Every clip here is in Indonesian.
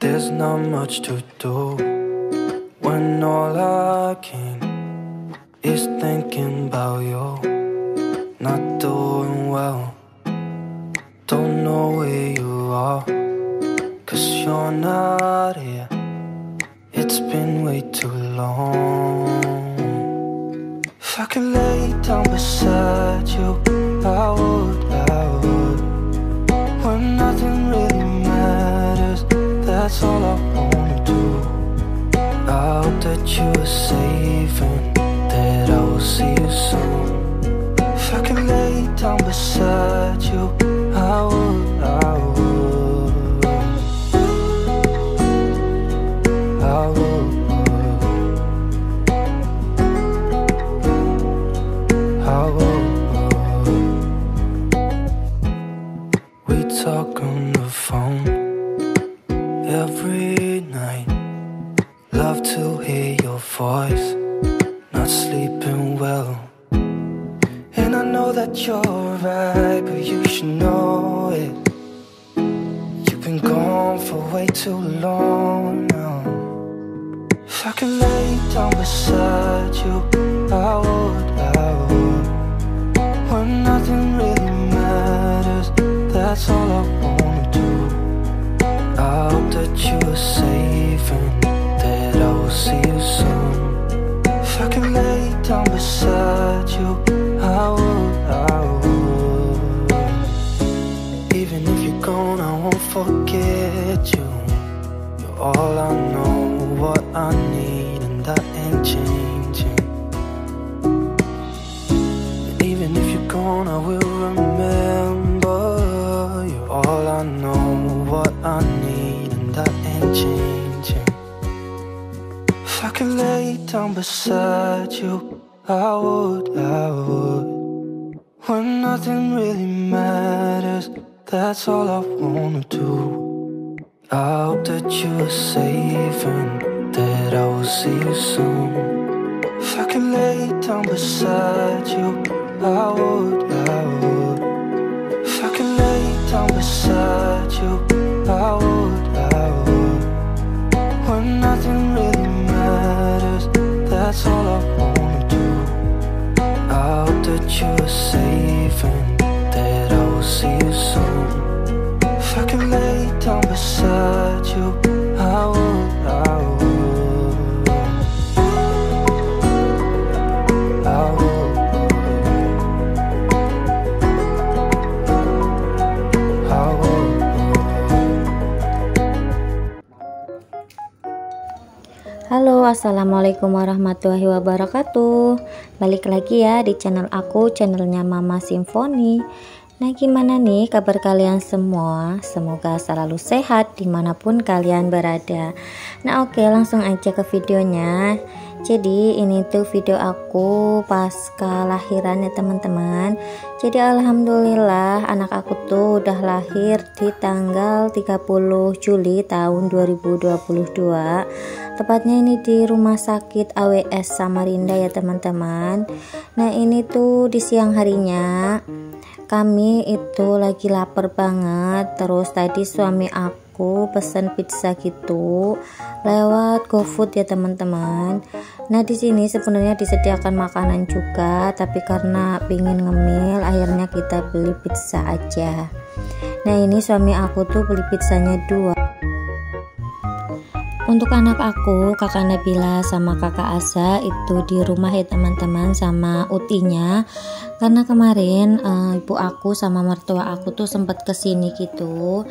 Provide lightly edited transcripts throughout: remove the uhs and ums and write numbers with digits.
There's not much to do when all I can is thinking about you. Not doing well, don't know where you are, 'cause you're not here. It's been way too long. If I could lay down beside you, I would. When nothing really matters, that's all I wanna do. I hope that you are safe and that I will see you soon. If I could lay down beside you, I would. We talk on the phone every night. Love to hear your voice. Not sleeping well, and I know that you're right, but you should know it. You've been gone for way too long now. If I could lay down beside you, I would. When nothing really matters, that's all I wanna do. I hope that you are safe and that I will see you soon. If I could lay down beside you, I would. Even if you're gone, I won't forget you. You're all I know, what I need, and that ain't changing. And even if you're gone, I will remember. You're all I know, what I need, and that ain't changing. If I could lay down beside you, I would. When nothing really matters, that's all I wanna do. I hope that you are safe and that I will see you soon. If I could lay down beside you, I would. If I could lay down beside you, I would. When nothing really matters, that's all I wanna do. I hope that you are safe and that I will see you soon. If I could lay down beside you, I would. Halo, assalamualaikum warahmatullahi wabarakatuh. Balik lagi ya di channel aku, channelnya Mama Simfoni. Nah, gimana nih kabar kalian semua? Semoga selalu sehat dimanapun kalian berada. Nah, oke, langsung aja ke videonya. Jadi ini tuh video aku pasca lahiran ya teman-teman. Jadi alhamdulillah anak aku tuh udah lahir di tanggal 30 Juli tahun 2022. Tepatnya ini di rumah sakit AWS Samarinda ya teman-teman. Nah, ini tuh di siang harinya kami itu lagi lapar banget. Terus tadi suami aku pesen pizza gitu lewat GoFood ya teman-teman. Nah, di sini sebenarnya disediakan makanan juga, tapi karena pingin ngemil akhirnya kita beli pizza aja. Nah, ini suami aku tuh beli pizzanya 2. Untuk anak aku, kakak Nabila sama kakak Asa itu di rumah ya teman-teman sama utinya. Karena kemarin ibu aku sama mertua aku tuh sempat kesini gitu.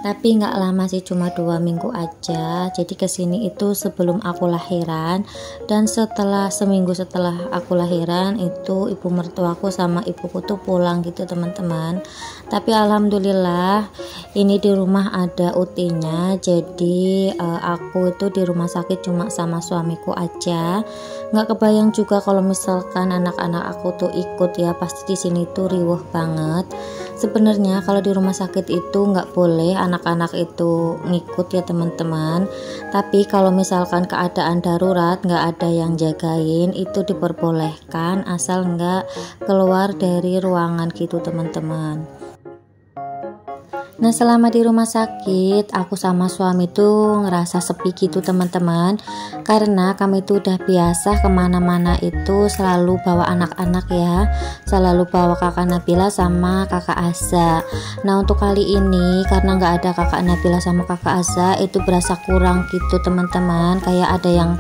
Tapi nggak lama sih, cuma 2 minggu aja. Jadi kesini itu sebelum aku lahiran, dan setelah seminggu setelah aku lahiran itu ibu mertuaku sama ibuku tuh pulang gitu teman-teman. Tapi alhamdulillah ini di rumah ada utinya. Jadi aku itu di rumah sakit cuma sama suamiku aja. Nggak kebayang juga kalau misalkan anak-anak aku tuh ikut ya, pasti di sini tuh riuh banget. Sebenarnya kalau di rumah sakit itu nggak boleh anak-anak itu ngikut ya teman-teman. Tapi kalau misalkan keadaan darurat nggak ada yang jagain itu diperbolehkan, asal nggak keluar dari ruangan gitu teman-teman. Nah, selama di rumah sakit, aku sama suami tuh ngerasa sepi gitu teman-teman, karena kami tuh udah biasa kemana-mana itu selalu bawa anak-anak ya, selalu bawa kakak Nabila sama kakak Azza. Nah, untuk kali ini karena nggak ada kakak Nabila sama kakak Azza, itu berasa kurang gitu teman-teman, kayak ada yang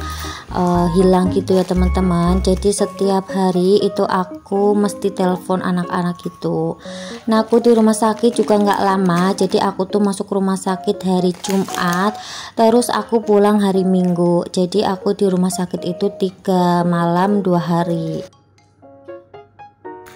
hilang gitu ya teman-teman. Jadi setiap hari itu aku mesti telepon anak-anak gitu. Nah, aku di rumah sakit juga nggak lama, jadi aku tuh masuk rumah sakit hari Jumat, terus aku pulang hari Minggu. Jadi aku di rumah sakit itu 3 malam 2 hari.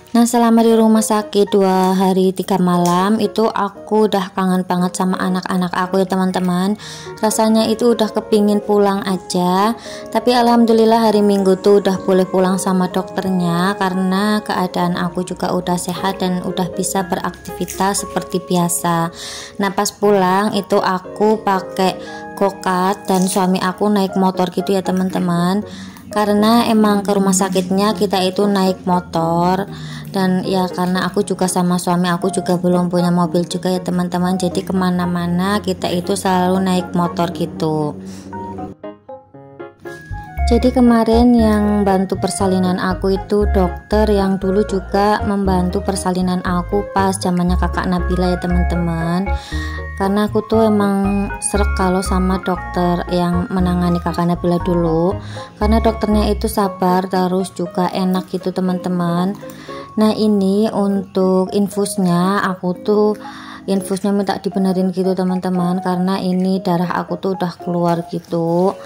Nah, selama di rumah sakit 2 hari 3 malam itu aku udah kangen banget sama anak-anak aku ya teman-teman. Rasanya itu udah kepingin pulang aja. Tapi alhamdulillah hari Minggu tuh udah boleh pulang sama dokternya, karena keadaan aku juga udah sehat dan udah bisa beraktivitas seperti biasa. Nah, pas pulang itu aku pakai go-kart dan suami aku naik motor gitu ya teman-teman. Karena emang ke rumah sakitnya kita itu naik motor, dan ya karena aku juga sama suami aku juga belum punya mobil juga ya teman-teman, jadi kemana-mana kita itu selalu naik motor gitu. Jadi kemarin yang bantu persalinan aku itu dokter yang dulu juga membantu persalinan aku pas zamannya kakak Nabila ya teman-teman. Karena aku tuh emang srek kalau sama dokter yang menangani kakak Nabila dulu, karena dokternya itu sabar terus juga enak gitu teman-teman. Nah, ini untuk infusnya, aku tuh infusnya minta dibenerin gitu teman-teman, karena ini darah aku tuh udah keluar gitu.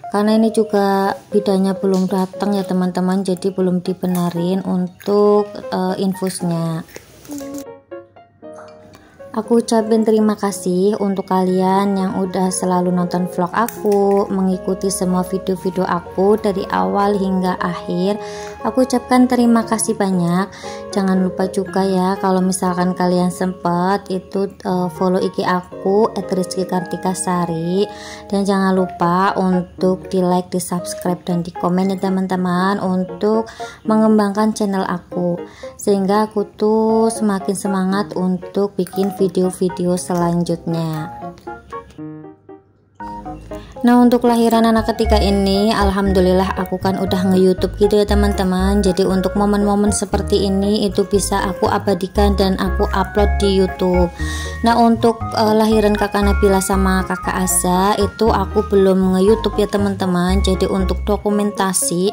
Karena ini juga bidannya belum datang ya teman-teman, jadi belum dibenerin untuk infusnya. Aku ucapin terima kasih untuk kalian yang udah selalu nonton vlog aku, mengikuti semua video-video aku dari awal hingga akhir. Aku ucapkan terima kasih banyak. Jangan lupa juga ya kalau misalkan kalian sempat itu follow IG aku @rizkykartikasari, dan jangan lupa untuk di like, di subscribe, dan di komen ya teman-teman, untuk mengembangkan channel aku, sehingga aku tuh semakin semangat untuk bikin video-video selanjutnya. Nah, untuk lahiran anak ketiga ini alhamdulillah aku kan udah nge-YouTube gitu ya teman-teman. Jadi untuk momen-momen seperti ini itu bisa aku abadikan dan aku upload di YouTube. Nah, untuk lahiran kakak Nabila sama kakak Azza itu aku belum nge-YouTube ya teman-teman. Jadi untuk dokumentasi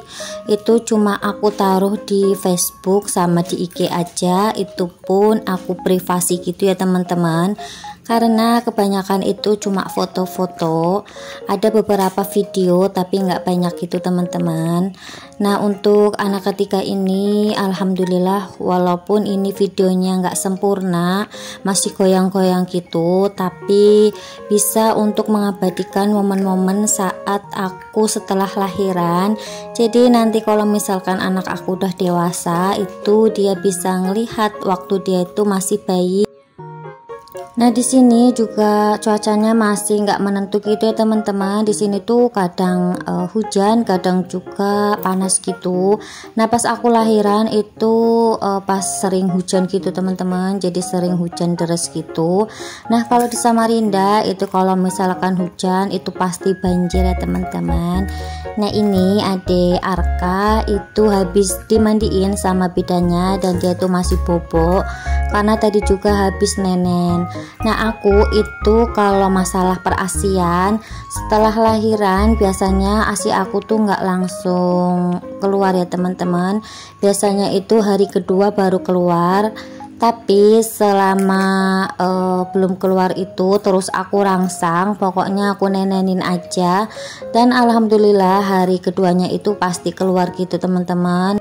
itu cuma aku taruh di Facebook sama di IG aja, itu pun aku privasi gitu ya teman-teman. Karena kebanyakan itu cuma foto-foto, ada beberapa video tapi nggak banyak gitu teman-teman. Nah, untuk anak ketiga ini alhamdulillah walaupun ini videonya nggak sempurna, masih goyang-goyang gitu, tapi bisa untuk mengabadikan momen-momen saat aku setelah lahiran. Jadi nanti kalau misalkan anak aku udah dewasa, itu dia bisa ngelihat waktu dia itu masih bayi. Nah, di sini juga cuacanya masih nggak menentu gitu ya teman-teman. Di sini tuh kadang hujan, kadang juga panas gitu. Nah, pas aku lahiran itu pas sering hujan gitu teman-teman. Jadi sering hujan deras gitu. Nah, kalau di Samarinda itu kalau misalkan hujan itu pasti banjir ya teman-teman. Nah, ini adik Arka itu habis dimandiin sama bidannya dan dia tuh masih bobok karena tadi juga habis nenen. Nah, aku itu kalau masalah perasian setelah lahiran biasanya ASI aku tuh nggak langsung keluar ya teman-teman. Biasanya itu hari kedua baru keluar. Tapi selama belum keluar itu terus aku rangsang, pokoknya aku nenenin aja, dan alhamdulillah hari keduanya itu pasti keluar gitu teman-teman.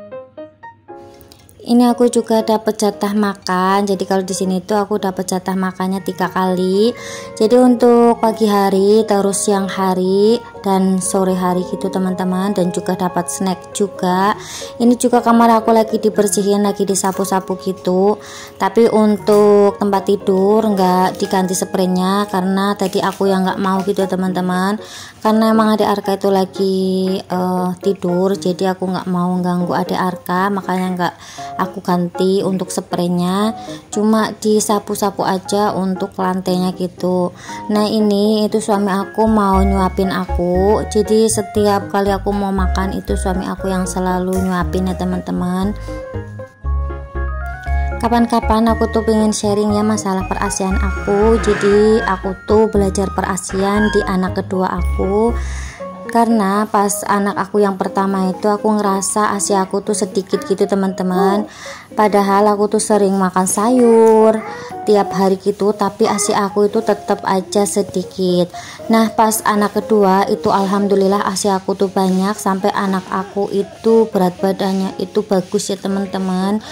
Ini aku juga dapat jatah makan. Jadi kalau di sini tuh aku dapat jatah makannya 3 kali. Jadi untuk pagi hari, terus siang hari, dan sore hari gitu teman-teman, dan juga dapat snack juga. Ini juga kamar aku lagi dibersihin, lagi disapu-sapu gitu. Tapi untuk tempat tidur nggak diganti spraynya karena tadi aku yang nggak mau gitu teman-teman, karena emang adik Arka itu lagi tidur, jadi aku nggak mau ganggu adik Arka, makanya nggak aku ganti untuk spraynya, cuma disapu-sapu aja untuk lantainya gitu. Nah ini itu suami aku mau nyuapin aku, jadi setiap kali aku mau makan itu suami aku yang selalu nyuapin ya teman-teman. Kapan-kapan aku tuh pengen sharing ya masalah perasian aku. Jadi aku tuh belajar perasian di anak kedua aku, karena pas anak aku yang pertama itu aku ngerasa ASI aku tuh sedikit gitu teman-teman, padahal aku tuh sering makan sayur tiap hari gitu, tapi ASI aku itu tetap aja sedikit. Nah pas anak kedua itu alhamdulillah ASI aku tuh banyak, sampai anak aku itu berat badannya itu bagus ya teman-teman.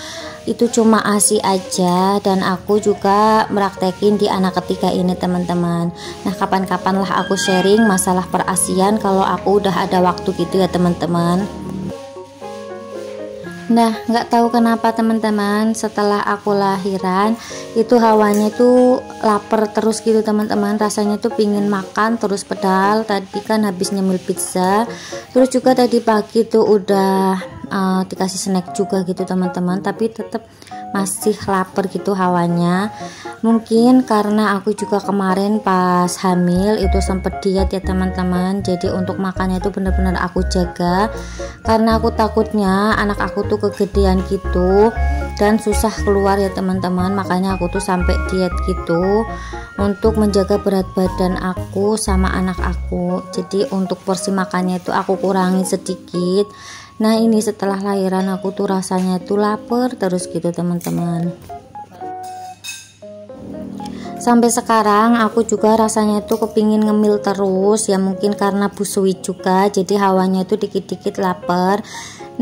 Itu cuma ASI aja, dan aku juga meraktekin di anak ketiga ini teman-teman. Nah kapan-kapan lah aku sharing masalah perasian kalau aku udah ada waktu gitu ya teman-teman. Nah nggak tahu kenapa teman-teman, setelah aku lahiran itu hawanya tuh lapar terus gitu teman-teman, rasanya tuh pingin makan terus, pedal tadi kan habis nyemil pizza, terus juga tadi pagi tuh udah dikasih snack juga gitu teman-teman, tapi tetap masih lapar gitu hawanya. Mungkin karena aku juga kemarin pas hamil itu sempet diet ya teman-teman, jadi untuk makannya itu bener-bener aku jaga, karena aku takutnya anak aku tuh kegedean gitu dan susah keluar ya teman-teman, makanya aku tuh sampai diet gitu untuk menjaga berat badan aku sama anak aku. Jadi untuk porsi makannya itu aku kurangi sedikit. Nah ini setelah lahiran aku tuh rasanya tuh lapar terus gitu teman-teman. Sampai sekarang aku juga rasanya tuh kepingin ngemil terus ya, mungkin karena busui juga, jadi hawanya itu dikit-dikit lapar.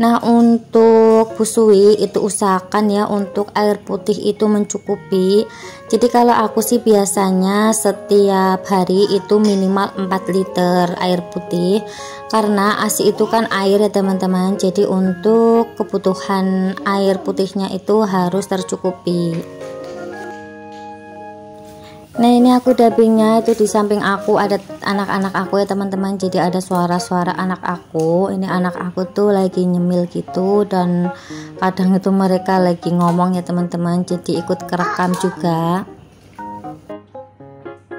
Nah untuk busui itu usahakan ya untuk air putih itu mencukupi. Jadi kalau aku sih biasanya setiap hari itu minimal 4 liter air putih, karena ASI itu kan air ya teman-teman, jadi untuk kebutuhan air putihnya itu harus tercukupi. Nah ini aku dubbingnya itu di samping aku ada anak-anak aku ya teman-teman, jadi ada suara-suara anak aku. Ini anak aku tuh lagi nyemil gitu, dan kadang itu mereka lagi ngomong ya teman-teman, jadi ikut kerekam juga.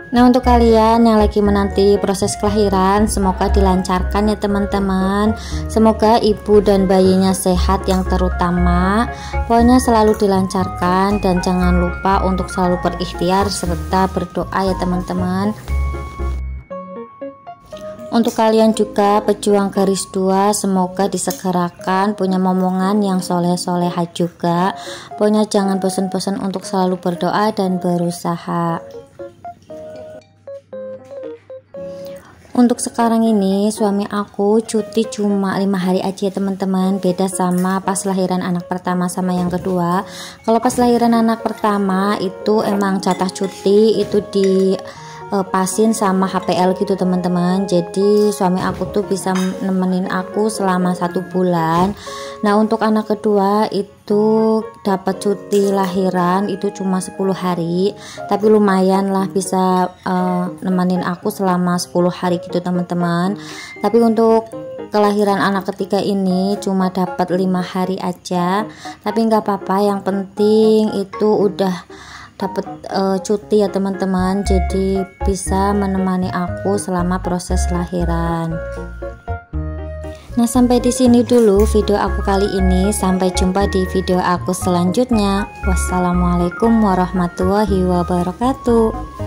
Nah untuk kalian yang lagi menanti proses kelahiran, semoga dilancarkan ya teman-teman. Semoga ibu dan bayinya sehat yang terutama. Pokoknya selalu dilancarkan, dan jangan lupa untuk selalu berikhtiar serta berdoa ya teman-teman. Untuk kalian juga pejuang garis 2, semoga disegerakan punya momongan yang soleh-soleha juga. Pokoknya jangan bosan-bosan untuk selalu berdoa dan berusaha. Untuk sekarang ini suami aku cuti cuma 5 hari aja ya teman-teman, beda sama pas lahiran anak pertama sama yang kedua. Kalau pas lahiran anak pertama itu emang jatah cuti itu di pasin sama HPL gitu teman-teman, jadi suami aku tuh bisa nemenin aku selama 1 bulan. Nah untuk anak kedua itu dapat cuti lahiran itu cuma 10 hari, tapi lumayan lah bisa nemenin aku selama 10 hari gitu teman-teman. Tapi untuk kelahiran anak ketiga ini cuma dapat 5 hari aja, tapi nggak apa-apa, yang penting itu udah dapat cuti ya teman-teman, jadi bisa menemani aku selama proses lahiran. Nah sampai di sini dulu video aku kali ini, sampai jumpa di video aku selanjutnya. Wassalamualaikum warahmatullahi wabarakatuh.